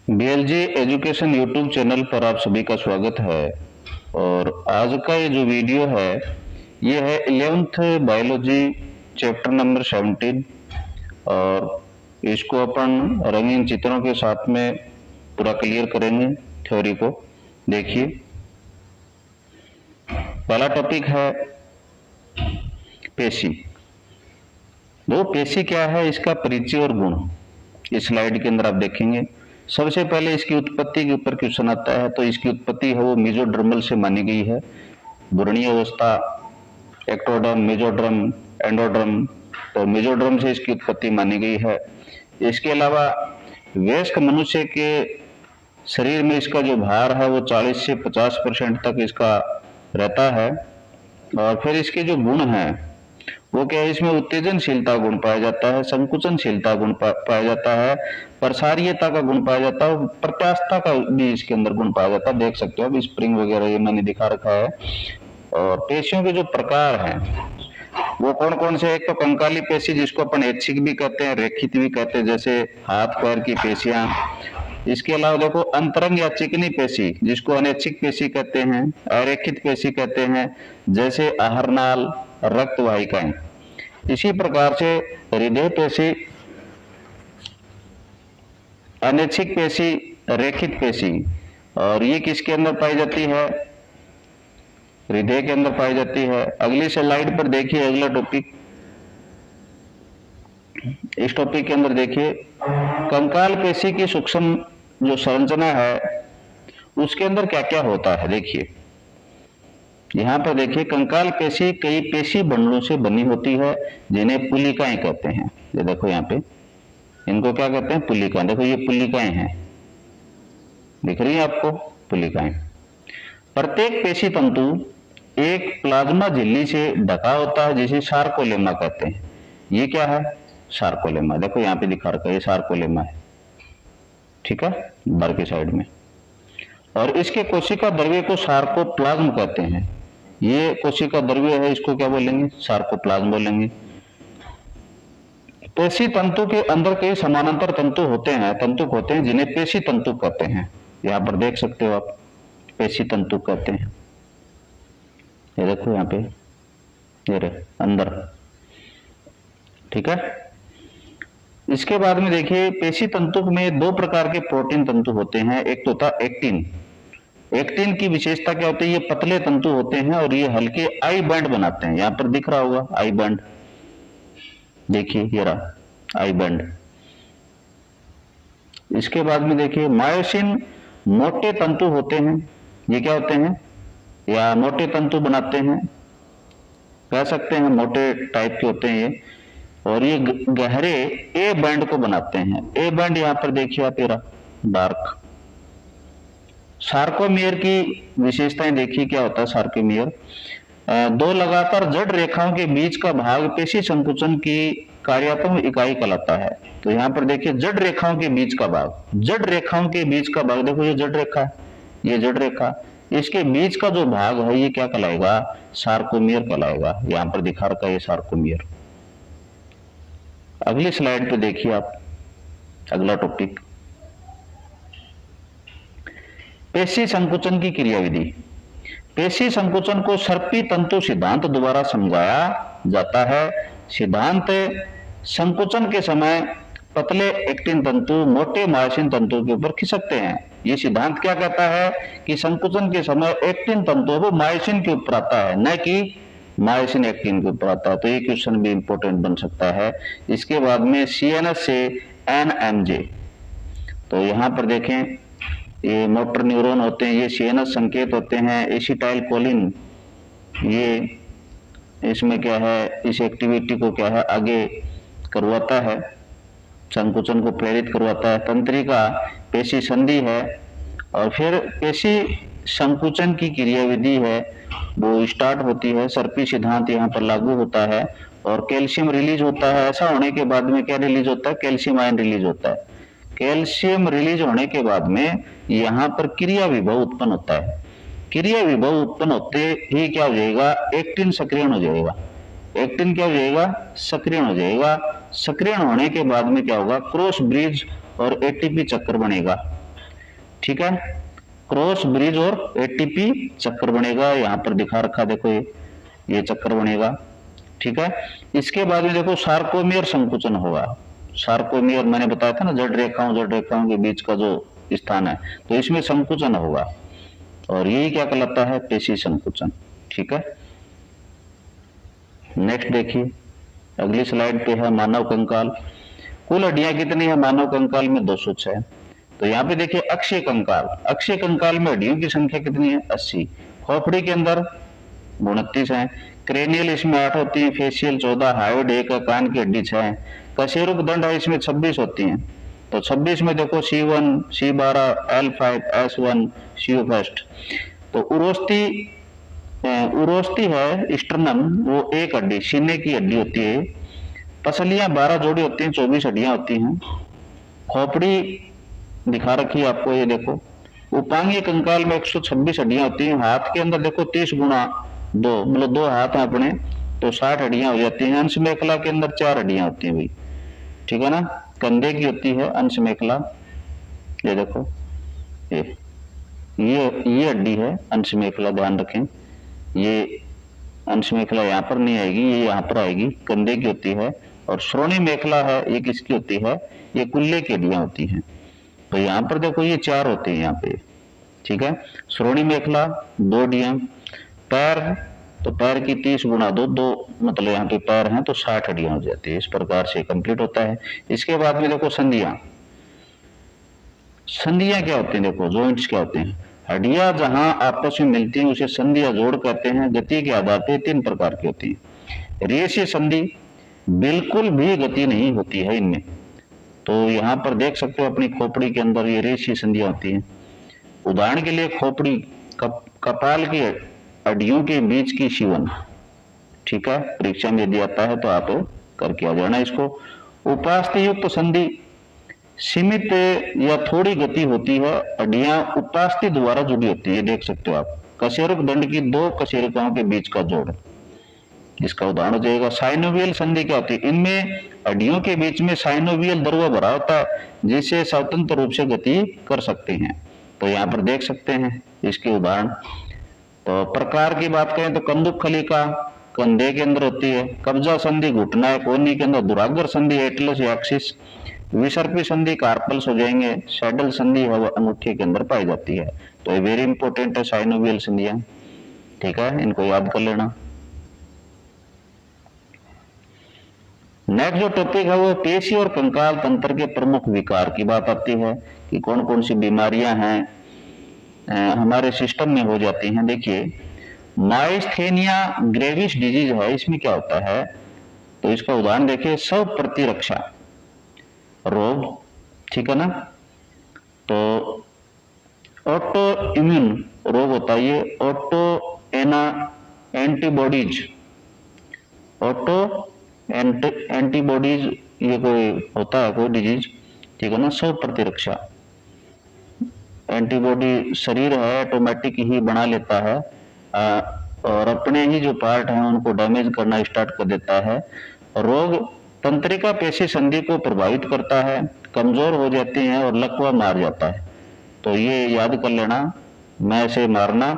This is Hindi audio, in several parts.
बीएलजी एजुकेशन यूट्यूब चैनल पर आप सभी का स्वागत है। और आज का ये जो वीडियो है ये है 11th बायोलॉजी चैप्टर नंबर 17 और इसको अपन रंगीन चित्रों के साथ में पूरा क्लियर करेंगे। थ्योरी को देखिए, पहला टॉपिक है पेशी। वो पेशी क्या है, इसका परिचय और गुण इस स्लाइड के अंदर आप देखेंगे। सबसे पहले इसकी उत्पत्ति के ऊपर क्वेश्चन आता है, तो इसकी उत्पत्ति है वो मेसोडर्मल से मानी गई है। भ्रूणीय अवस्था, एक्टोडर्म, मेसोडर्म, एंडोडर्म, तो मेसोडर्म से इसकी उत्पत्ति मानी गई है। इसके अलावा वयस्क मनुष्य के शरीर में इसका जो भार है वो 40 से 50% तक इसका रहता है। और फिर इसके जो गुण हैं वो क्या है, इसमें उत्तेजनशीलता गुण पाया जाता है, संकुचनशीलता गुण पाया जाता है, प्रसारीयता का गुण पाया जाता है, प्रत्यास्थता का भी इसके अंदर गुण पाया जाता है। देख सकते हो अब स्प्रिंग वगैरह ये मैंने दिखा रखा है। और पेशियों के जो प्रकार हैं वो कौन कौन से, एक तो कंकाली पेशी जिसको अपन ऐच्छिक भी कहते हैं, रेखित भी कहते हैं, जैसे हाथ पैर की पेशियां। इसके अलावा देखो अंतरंग या चिकनी पेशी जिसको अनैच्छिक पेशी कहते हैं, अरेखित पेशी कहते हैं, जैसे आहारनाल, रक्त वाहिकाएं। इसी प्रकार से हृदय पेशी, अनैच्छिक पेशी, रेखित पेशी, और ये किसके अंदर पाई जाती है, हृदय के अंदर पाई जाती है। अगली स्लाइड पर देखिए, अगला टॉपिक, इस टॉपिक के अंदर देखिए कंकाल पेशी की सूक्ष्म जो संरचना है उसके अंदर क्या क्या होता है। देखिए यहाँ पर देखिए, कंकाल पेशी कई पेशी बंडलों से बनी होती है जिन्हें पुलिकाएं कहते हैं। ये देखो यहाँ पे इनको क्या कहते हैं, पुलिकाएं। देखो ये पुलिकाएं हैं, दिख रही है आपको, पुलिकाएं। प्रत्येक पेशी तंतु एक प्लाज्मा झिल्ली से ढका होता है जिसे सार्कोलेमा कहते हैं। ये क्या है, सार्कोलेमा। देखो यहाँ पे दिखा रखा है, ये सार्कोलेमा है, ठीक है, बाहर की साइड में। और इसके कोशिका द्रव्य को सार्कोप्लाज्म कहते हैं। ये कोशिका द्रव्य है, इसको क्या बोलेंगे, सार्कोप्लाज्म बोलेंगे। पेशी तंतु के अंदर कई समानांतर तंतु होते हैं जिन्हें पेशी तंतु कहते हैं। यहाँ पर देख सकते हो आप, पेशी तंतु कहते हैं। ये देखो यहाँ पे, ये रहे अंदर, ठीक है। इसके बाद में देखिए, पेशी तंतु में दो प्रकार के प्रोटीन तंतु होते हैं। एक तो था एक्टिन। एक्टिन की विशेषता क्या होती है, ये पतले तंतु होते हैं और ये हल्के आई बैंड बनाते हैं। यहाँ पर दिख रहा होगा आई बैंड, देखिए ये रहा आई बैंड। इसके बाद में देखिए मायोसिन मोटे तंतु होते हैं। ये क्या होते हैं, या मोटे तंतु बनाते हैं, कह सकते हैं मोटे टाइप के होते हैं ये। और ये गहरे ए बैंड को बनाते हैं। ए बैंड यहाँ पर देखिए आप, डार्क। सार्कोमियर की विशेषताएं देखिए, क्या होता है सार्कोमियर, दो लगातार जड़ रेखाओं के बीच का भाग पेशी संकुचन की कार्यात्मक इकाई कहलाता है। तो यहाँ पर देखिए जड़ रेखाओं के बीच का भाग, जड़ रेखाओं के बीच का भाग, देखो ये जड़ रेखा है, ये जड़ रेखा, इसके बीच का जो भाग है ये क्या कहलाएगा, सार्कोमियर कहलाएगा। यहाँ पर दिखा रखा है ये सार्कोमियर। अगली स्लाइड पे देखिए आप, अगला टॉपिक, पेशी संकुचन की क्रियाविधि। पेशी संकुचन को सर्पी तंतु सिद्धांत द्वारा समझाया जाता है। सिद्धांत संकुचन के समय पतले एक्टिन तंतु मोटे मायोसिन तंतु के ऊपर खिसकते हैं। ये सिद्धांत क्या कहता है कि संकुचन के समय एक्टिन तंतु वो मायोसिन के ऊपर आता है, न कि मायोसिन एक्टिन के ऊपर आता है। तो ये क्वेश्चन भी इंपॉर्टेंट बन सकता है। इसके बाद में सीएनएस से एनएमजे, तो यहाँ पर देखें ये मोटर न्यूरॉन होते हैं, ये सीएनएस संकेत होते हैं। एसिटाइल कोलिन, ये इसमें क्या है, इस एक्टिविटी को क्या है आगे करवाता है, संकुचन को प्रेरित करवाता है। तंत्रिका पेशी संधि है। और फिर पेशी संकुचन की क्रियाविधि है वो स्टार्ट होती है, सर्पी सिद्धांत यहाँ पर लागू होता है और कैल्शियम रिलीज होता है। ऐसा होने के बाद में क्या रिलीज होता है, कैल्शियम आयन रिलीज होता है। कैल्शियम रिलीज होने के बाद में यहाँ पर क्रिया विभव उत्पन्न होता है। क्रिया विभव उत्पन्न होते ही क्या हो जाएगा, एक्टिन सक्रियण हो जाएगा। एक्टिन क्या हो जाएगा, सक्रियण हो जाएगा। सक्रियण होने के बाद में क्या होगा, क्रॉस ब्रिज और एटीपी चक्र बनेगा। ठीक है। क्रॉस ब्रिज और एटीपी चक्कर बनेगा, यहाँ पर दिखा रखा देखो ये चक्कर बनेगा, ठीक है। इसके बाद में देखो सार्कोमियर संकुचन होगा। सार्कोमियर मैंने बताया था ना, जड़ रेखाओं के बीच का जो स्थान है, तो इसमें संकुचन होगा और यही क्या कहलाता है, पेशी संकुचन, ठीक है। नेक्स्ट देखिए, अगली स्लाइड पे है मानव कंकाल। कुल हड्डियां कितनी है मानव कंकाल में, 206। तो यहाँ पे देखिए अक्षीय कंकाल, अक्षीय कंकाल में हड्डियों की संख्या कितनी है, 80। खोपड़ी के अंदर 29 है। क्रेनियल इसमें 8 होती है, फेशियल 14, हाइड 1, कान की हड्डी 6 है। कशेरुक दंड है इसमें 26 होती है। तो 26 में देखो C1, C12, L5, S1, CO first. तो उरोस्ती है स्टर्नम, वो एक हड्डी सीने की हड्डी होती है। पसलियां 12 जोड़ी होती हैं, 24 हड्डियां होती हैं। खोपड़ी दिखा रखी है आपको, ये देखो। उपांगीय कंकाल में 126 हड्डियां होती हैं। हाथ के अंदर देखो 30 गुणा 2, मतलब 2 हाथ हैं अपने, तो 60 हड्डियां हो जाती हैं। अंश मेखला के अंदर 4 हड्डियां होती हैं भाई, ठीक है ना। कंधे की होती है अंश मेखला, ये देखो ये हड्डी है अंश मेखला, ध्यान रखें। ये अंश मेखला यहाँ पर नहीं आएगी, ये यहाँ पर आएगी, कंधे की होती है। और श्रोणी मेखला है, ये किसकी होती है, ये कुल्ले की हड्डियां होती हैं। तो यहाँ पर देखो ये 4 होते हैं यहाँ पे, ठीक है। श्रोणी मेखला 2 हड्डियां। पैर, तो पैर की 30 गुणा 2, मतलब यहाँ पे पैर हैं तो 60 हड्डियां हो जाती है। इस प्रकार से कंप्लीट होता है। इसके बाद में देखो संधियां। संधियां क्या होती हैं, देखो जॉइंट्स क्या होते हैं। हड्डियां जहां आपस में मिलती हैं उसे संधियां जोड़ कहते हैं। गति के आधार पर 3 प्रकार की होती है। रेषीय संधि, बिल्कुल भी गति नहीं होती है इनमें। तो यहाँ पर देख सकते हो अपनी खोपड़ी के अंदर ये रेषीय संधियां होती हैं। उदाहरण के लिए खोपड़ी, कपाल की हड्डियों के बीच की सीवन, ठीक है। परीक्षा में यदि आता है तो आप करके आ जाना इसको। उपास्थि युक्त संधि, सीमित या थोड़ी गति होती है, हड्डियां उपास्थि द्वारा जुड़ी होती है, देख सकते हो आप। कशेरुक दंड की 2 कशेरुकाओं के बीच का जोड़, इसका उदाहरण हो जाएगा। साइनोवियल संधि क्या होती है, इनमें हड्डियों के बीच में साइनोवियल द्रव्य भरा होता है जिससे स्वतंत्र रूप से गति कर सकते हैं। तो यहाँ पर देख सकते हैं इसके उदाहरण। तो प्रकार की बात करें तो कंदुक खलिका कंधे के अंदर होती है। कब्जा संधि घुटना है, कोहनी के अंदर। दुराग्र संधि एटलस या एक्सिस। विसर्पी संधि कार्पल्स हो जाएंगे। सैडल संधि है वो अंगूठे के अंदर पाई जाती है। तो ये वेरी इंपॉर्टेंट है साइनोवियल संधियां, ठीक है, इनको याद कर लेना। नेक्स्ट जो टॉपिक है वो पेशी और कंकाल तंत्र के प्रमुख विकार की बात आती है कि कौन कौन सी बीमारियां हैं हमारे सिस्टम में हो जाती हैं। देखिए माइस्थेनिया ग्रेविस डिजीज है, इसमें क्या होता है, तो इसका उदाहरण देखिए। स्व प्रतिरक्षा रोग, ठीक है ना। तो ऑटो इम्यून रोग होता है ये, ऑटो एंटीबॉडीज, ऑटो एंटीबॉडीज, ये कोई होता है कोई डिजीज, ठीक है ना। स्व प्रतिरक्षा, एंटीबॉडी शरीर है ऑटोमेटिक ही बना लेता है और अपने ही जो पार्ट हैं उनको डैमेज करना स्टार्ट कर देता है। रोग तंत्रिका पेशी संधि को प्रभावित करता है, कमजोर हो जाती हैं और लकवा मार जाता है। तो ये याद कर लेना, मैं से मारना,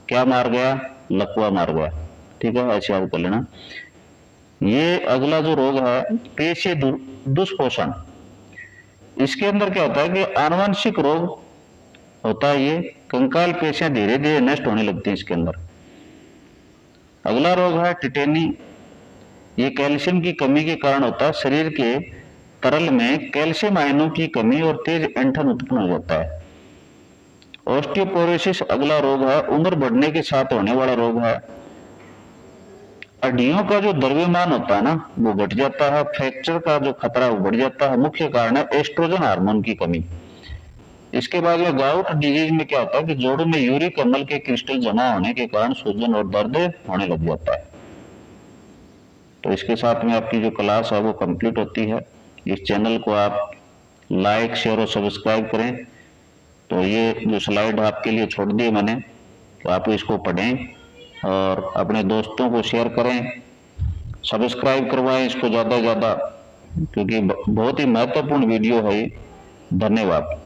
क्या मार गया, लकवा मार गया, ठीक है, ऐसे याद कर लेना। ये अगला जो रोग है पेशी दुष्पोषण, इसके अंदर क्या होता है कि आनुवंशिक रोग होता है ये। कंकाल पेशियां धीरे धीरे नष्ट होने लगती हैं इसके अंदर। अगला रोग है टिटेनी, ये कैल्शियम की कमी के कारण होता है। शरीर के तरल में कैल्शियम आयनों की कमी और तेज ऐंठन उत्पन्न हो जाता है। ऑस्टियोपोरोसिस अगला रोग है, उम्र बढ़ने के साथ होने वाला रोग है। हड्डियों का जो द्रव्यमान होता है ना वो घट जाता है, फ्रैक्चर का जो खतरा वो बढ़ जाता है। मुख्य कारण है एस्ट्रोजन हार्मोन की कमी। इसके बाद में गाउट डिजीज में क्या होता है कि जोड़ों में यूरिक अम्ल के क्रिस्टल जमा होने के कारण सूजन और दर्द होने लग जाता है। तो इसके साथ में आपकी जो क्लास है वो कंप्लीट होती है। इस चैनल को आप लाइक, शेयर और सब्सक्राइब करें। तो ये जो स्लाइड आपके लिए छोड़ दी मैंने, तो आप इसको पढ़ें और अपने दोस्तों को शेयर करें, सब्सक्राइब करवाएं इसको ज़्यादा से ज़्यादा, क्योंकि बहुत ही महत्वपूर्ण वीडियो है ये। धन्यवाद।